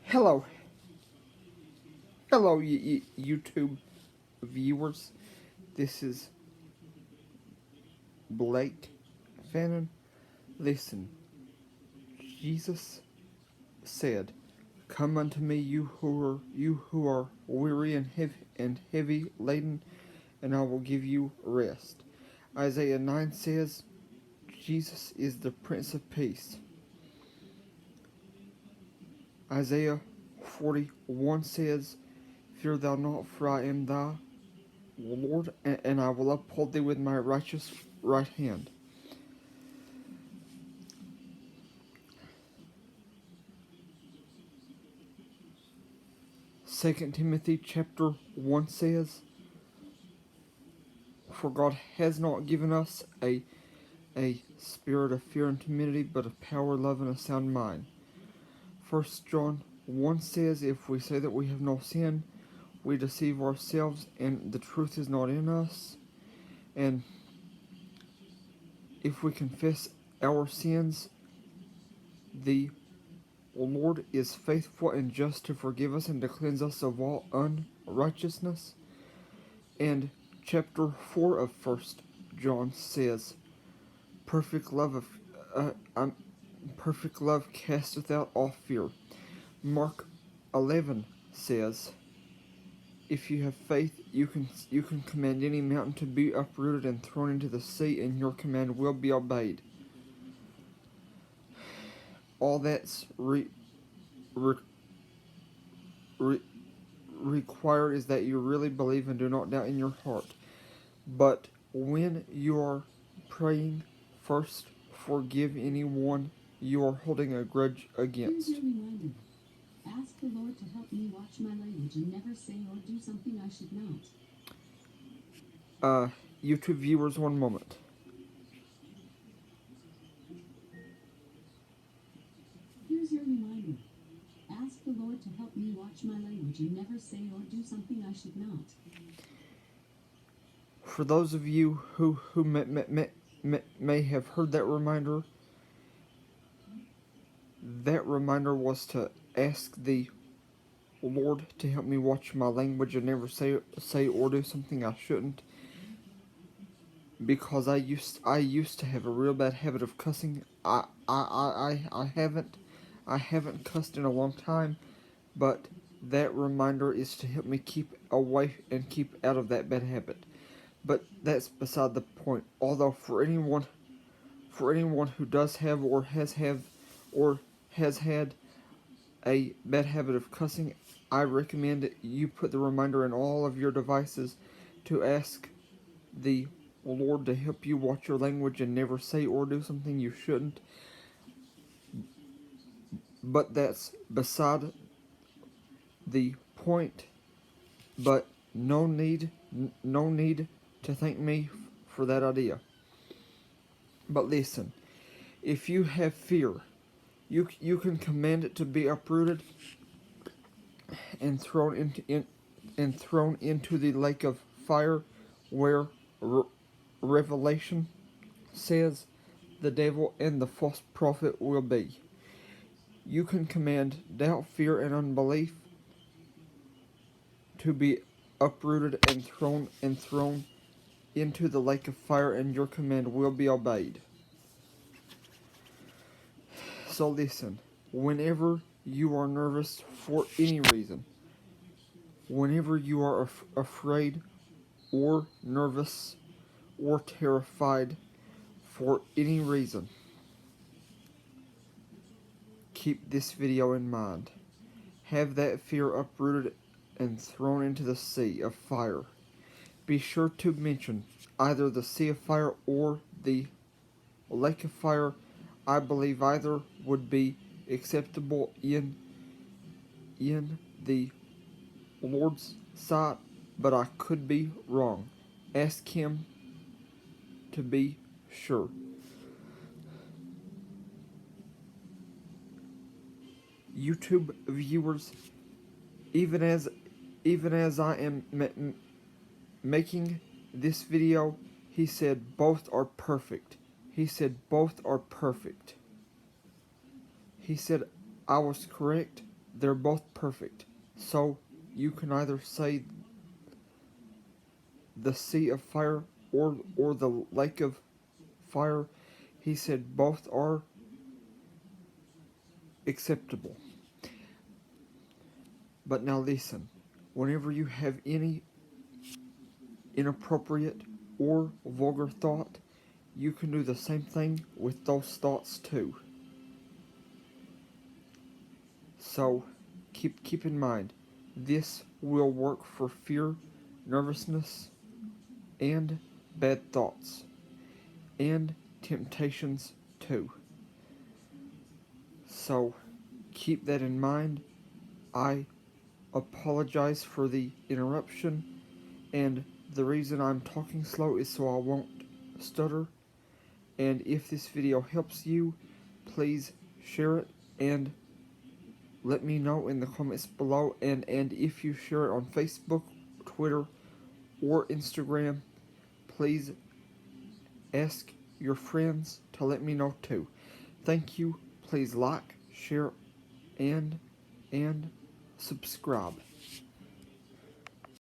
Hello, hello, YouTube viewers. This is Blake Fannin. Listen, Jesus said, "Come unto me, you who are weary and heavy laden, and I will give you rest." Isaiah 9 says, Jesus is the Prince of Peace. Isaiah 41 says, "Fear thou not, for I am thy Lord, and I will uphold thee with my righteous right hand." 2 Timothy chapter 1 says, "For God has not given us a spirit of fear and timidity, but of power, love, and a sound mind." 1 John 1 says, "If we say that we have no sin, we deceive ourselves, and the truth is not in us. And if we confess our sins, the Lord is faithful and just to forgive us and to cleanse us of all unrighteousness." And chapter 4 of 1 John says, Perfect love casteth out all fear." Mark 11 says, "If you have faith, you can command any mountain to be uprooted and thrown into the sea, and your command will be obeyed." All that's required is that you really believe and do not doubt in your heart. But when you are praying, first forgive anyone you are holding a grudge against. Here's your reminder. Ask the Lord to help me watch my language and never say or do something I should not. YouTube viewers, one moment. Here's your reminder. Ask the Lord to help me watch my language and never say or do something I should not. For those of you who may have heard that reminder was to ask the Lord to help me watch my language and never say or do something I shouldn't, because I used to have a real bad habit of cussing. I haven't cussed in a long time, but that reminder is to help me keep away and keep out of that bad habit. But that's beside the point. Although for anyone who does have or has had a bad habit of cussing, I recommend you put the reminder in all of your devices to ask the Lord to help you watch your language and never say or do something you shouldn't. But that's beside the point. But no need to thank me for that idea. But listen, if you have fear, you can command it to be uprooted and thrown into the lake of fire, where Revelation says the devil and the false prophet will be. You can command doubt, fear, and unbelief to be uprooted and thrown into the lake of fire, and your command will be obeyed. So listen, whenever you are nervous for any reason, whenever you are afraid or nervous or terrified for any reason, keep this video in mind. Have that fear uprooted and thrown into the sea of fire. Be sure to mention either the sea of fire or the lake of fire. I believe either would be acceptable in the Lord's sight, but I could be wrong. Ask Him to be sure. YouTube viewers, even as I am making this video, he said both are perfect. He said both are perfect. He said I was correct. they're both perfect. So you can either say the sea of fire or the lake of fire. He said both are acceptable. But now listen, whenever you have any inappropriate or vulgar thought, you can do the same thing with those thoughts too. So keep in mind, this will work for fear, nervousness, and bad thoughts, and temptations too. So keep that in mind. I apologize for the interruption, and the reason I'm talking slow is so I won't stutter. And if this video helps you, please share it and let me know in the comments below. And if you share it on Facebook, Twitter, or Instagram, please ask your friends to let me know too. Thank you. Please like, share, and subscribe.